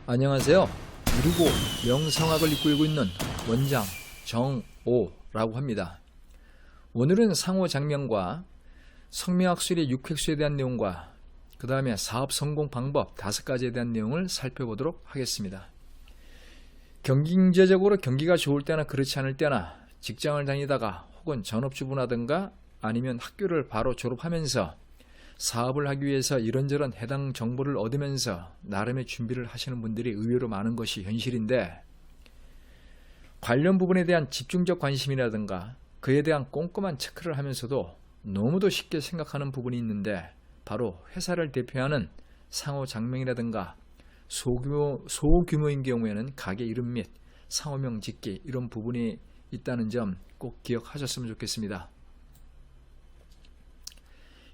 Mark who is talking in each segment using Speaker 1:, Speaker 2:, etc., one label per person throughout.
Speaker 1: 안녕하세요. 누리고 명성학을 이끌고 있는 원장 정오라고 합니다. 오늘은 상호작명과 성명학술의 6획수에 대한 내용과 그 다음에 사업 성공 방법 5가지에 대한 내용을 살펴보도록 하겠습니다. 경제적으로 경기가 좋을 때나 그렇지 않을 때나 직장을 다니다가 혹은 전업주부라든가 아니면 학교를 바로 졸업하면서 사업을 하기 위해서 이런저런 해당 정보를 얻으면서 나름의 준비를 하시는 분들이 의외로 많은 것이 현실인데, 관련 부분에 대한 집중적 관심이라든가 그에 대한 꼼꼼한 체크를 하면서도 너무도 쉽게 생각하는 부분이 있는데, 바로 회사를 대표하는 상호작명이라든가 소규모인 경우에는 가게 이름 및 상호명 짓기, 이런 부분이 있다는 점 꼭 기억하셨으면 좋겠습니다.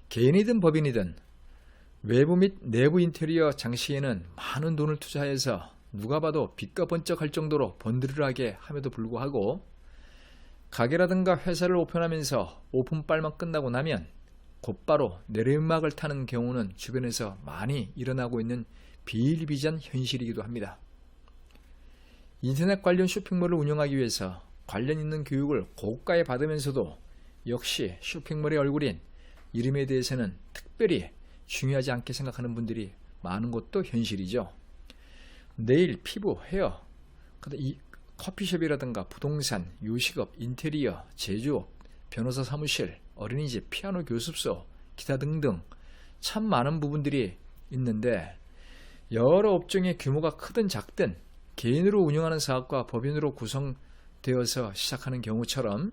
Speaker 1: 개인이든 법인이든 외부 및 내부 인테리어 장식에는 많은 돈을 투자해서 누가 봐도 빛과 번쩍할 정도로 번드르르하게 함에도 불구하고, 가게라든가 회사를 오픈하면서 오픈빨만 끝나고 나면 곧바로 내리막을 타는 경우는 주변에서 많이 일어나고 있는 비일비재한 현실이기도 합니다. 인터넷 관련 쇼핑몰을 운영하기 위해서 관련 있는 교육을 고가에 받으면서도 역시 쇼핑몰의 얼굴인 이름에 대해서는 특별히 중요하지 않게 생각하는 분들이 많은 것도 현실이죠. 네일, 피부, 헤어, 이 커피숍이라든가 부동산, 요식업, 인테리어, 제조업, 변호사 사무실, 어린이집, 피아노 교습소, 기타 등등 참 많은 부분들이 있는데, 여러 업종의 규모가 크든 작든 개인으로 운영하는 사업과 법인으로 구성되어서 시작하는 경우처럼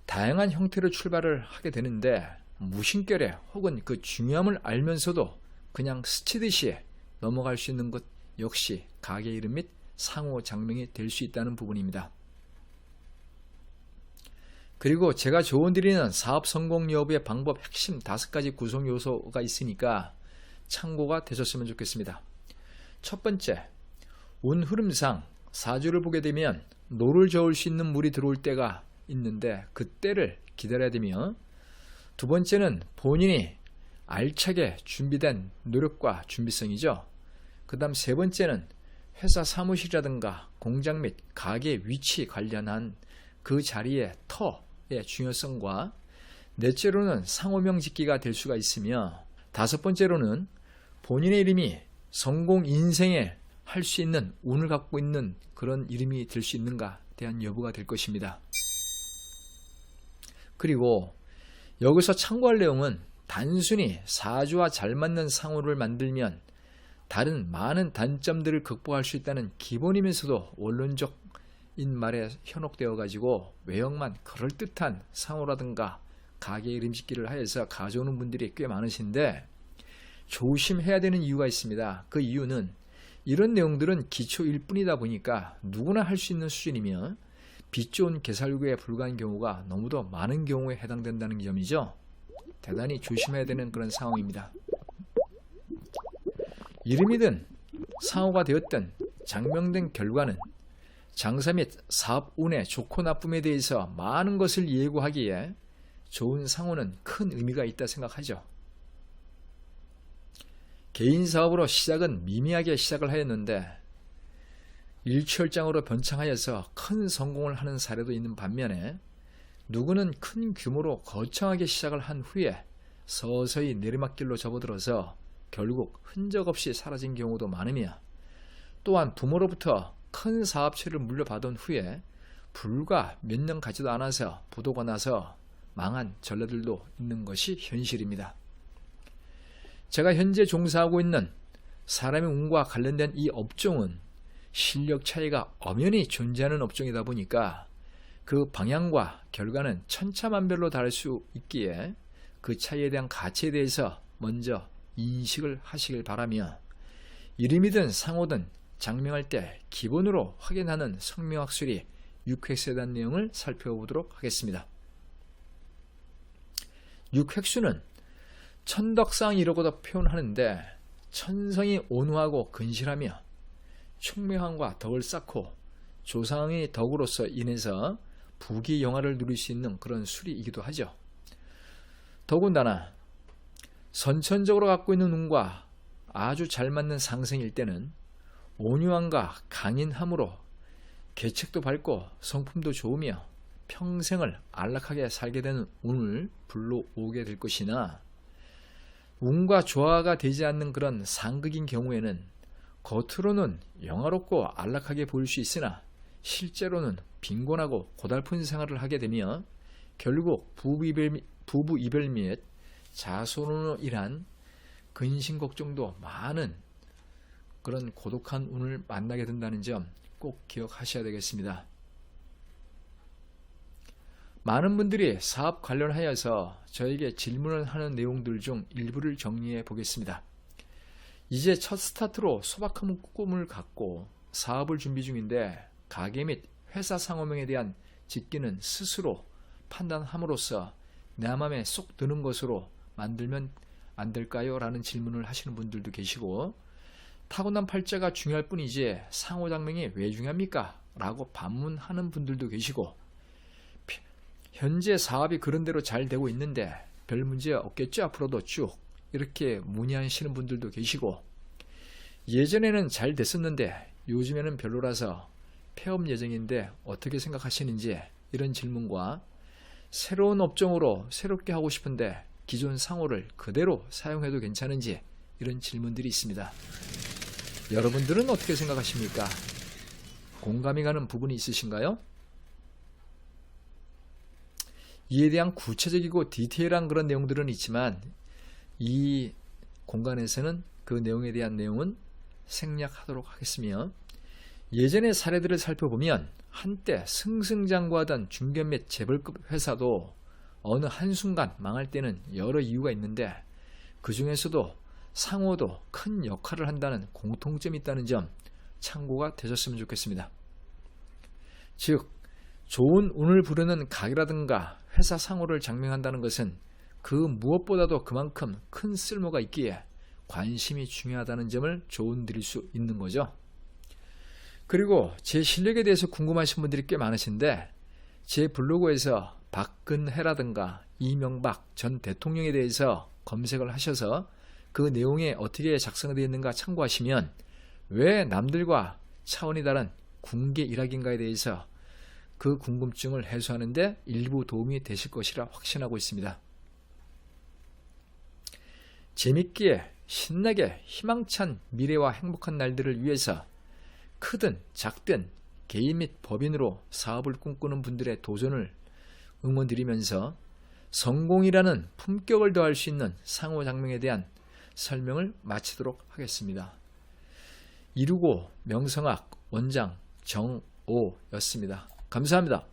Speaker 1: 다양한 형태로 출발을 하게 되는데, 무심결에 혹은 그 중요함을 알면서도 그냥 스치듯이 넘어갈 수 있는 것 역시 가게 이름 및 상호작명이 될 수 있다는 부분입니다. 그리고 제가 조언드리는 사업 성공 여부의 방법 핵심 5가지 구성 요소가 있으니까 참고가 되셨으면 좋겠습니다. 첫 번째, 운 흐름상 사주를 보게 되면 노를 저을 수 있는 물이 들어올 때가 있는데 그때를 기다려야 되며, 두 번째는 본인이 알차게 준비된 노력과 준비성이죠. 그 다음 세 번째는 회사 사무실이라든가 공장 및 가게 위치 관련한 그 자리의 터의 중요성과, 넷째로는 상호명 짓기가 될 수가 있으며, 다섯 번째로는 본인의 이름이 성공 인생에 할 수 있는 운을 갖고 있는 그런 이름이 될 수 있는가 대한 여부가 될 것입니다. 그리고 여기서 참고할 내용은 단순히 사주와 잘 맞는 상호를 만들면 다른 많은 단점들을 극복할 수 있다는 기본이면서도 원론적인 말에 현혹되어 가지고 외형만 그럴듯한 상호라든가 가게 이름 짓기를 하여서 가져오는 분들이 꽤 많으신데, 조심해야 되는 이유가 있습니다. 그 이유는 이런 내용들은 기초일 뿐이다 보니까 누구나 할 수 있는 수준이며 빛 좋은 개살구에 불과한 경우가 너무도 많은 경우에 해당된다는 점이죠. 대단히 조심해야 되는 그런 상황입니다. 이름이든 상호가 되었든 작명된 결과는 장사 및 사업 운의 좋고 나쁨에 대해서 많은 것을 예고하기에 좋은 상호는 큰 의미가 있다 생각하죠. 개인 사업으로 시작은 미미하게 시작을 하였는데 일취월장으로 번창하여서 큰 성공을 하는 사례도 있는 반면에, 누구는 큰 규모로 거창하게 시작을 한 후에 서서히 내리막길로 접어들어서 결국 흔적 없이 사라진 경우도 많으며, 또한 부모로부터 큰 사업체를 물려받은 후에 불과 몇 년 가지도 않아서 부도가 나서 망한 전례들도 있는 것이 현실입니다. 제가 현재 종사하고 있는 사람의 운과 관련된 이 업종은 실력 차이가 엄연히 존재하는 업종이다 보니까 그 방향과 결과는 천차만별로 다를 수 있기에 그 차이에 대한 가치에 대해서 먼저 인식을 하시길 바라며, 이름이든 상호든 작명할 때 기본으로 확인하는 성명학술이 6획수에 대한 내용을 살펴보도록 하겠습니다. 6획수는 천덕상이라고도 표현하는데, 천성이 온화하고 근실하며 총명함과 덕을 쌓고 조상의 덕으로서 인해서 부귀영화를 누릴 수 있는 그런 술이기도 하죠. 더군다나 선천적으로 갖고 있는 운과 아주 잘 맞는 상승일 때는 온유함과 강인함으로 계책도 밝고 성품도 좋으며 평생을 안락하게 살게 되는 운을 불러오게 될 것이나, 운과 조화가 되지 않는 그런 상극인 경우에는 겉으로는 영화롭고 안락하게 보일 수 있으나 실제로는 빈곤하고 고달픈 생활을 하게 되며 결국 부부 이별 및 자손으로 인한 근심 걱정도 많은 그런 고독한 운을 만나게 된다는 점 꼭 기억하셔야 되겠습니다. 많은 분들이 사업 관련하여서 저에게 질문을 하는 내용들 중 일부를 정리해 보겠습니다. 이제 첫 스타트로 소박한 꿈을 갖고 사업을 준비 중인데 가게 및 회사 상호명에 대한 짓기는 스스로 판단함으로써 내 맘에 쏙 드는 것으로 만들면 안 될까요? 라는 질문을 하시는 분들도 계시고, 타고난 팔자가 중요할 뿐이지 상호작명이 왜 중요합니까? 라고 반문하는 분들도 계시고, 현재 사업이 그런대로 잘 되고 있는데 별 문제 없겠죠? 앞으로도 쭉, 이렇게 문의하시는 분들도 계시고, 예전에는 잘 됐었는데 요즘에는 별로라서 폐업 예정인데 어떻게 생각하시는지, 이런 질문과 새로운 업종으로 새롭게 하고 싶은데 기존 상호를 그대로 사용해도 괜찮은지, 이런 질문들이 있습니다. 여러분들은 어떻게 생각하십니까? 공감이 가는 부분이 있으신가요? 이에 대한 구체적이고 디테일한 그런 내용들은 있지만 이 공간에서는 그 내용에 대한 내용은 생략하도록 하겠으며, 예전의 사례들을 살펴보면 한때 승승장구하던 중견 및 재벌급 회사도 어느 한순간 망할 때는 여러 이유가 있는데 그 중에서도 상호도 큰 역할을 한다는 공통점이 있다는 점 참고가 되셨으면 좋겠습니다. 즉, 좋은 운을 부르는 가게라든가 회사 상호를 장명한다는 것은 그 무엇보다도 그만큼 큰 쓸모가 있기에 관심이 중요하다는 점을 조언드릴 수 있는 거죠. 그리고 제 실력에 대해서 궁금하신 분들이 꽤 많으신데, 제 블로그에서 박근혜라든가 이명박 전 대통령에 대해서 검색을 하셔서 그 내용에 어떻게 작성되어 있는가 참고하시면 왜 남들과 차원이 다른 궁계 일학인가에 대해서 그 궁금증을 해소하는 데 일부 도움이 되실 것이라 확신하고 있습니다. 재밌게 신나게 희망찬 미래와 행복한 날들을 위해서 크든 작든 개인 및 법인으로 사업을 꿈꾸는 분들의 도전을 응원드리면서 성공이라는 품격을 더할 수 있는 상호작명에 대한 설명을 마치도록 하겠습니다. 이루고 명성학 원장 정오였습니다. 감사합니다.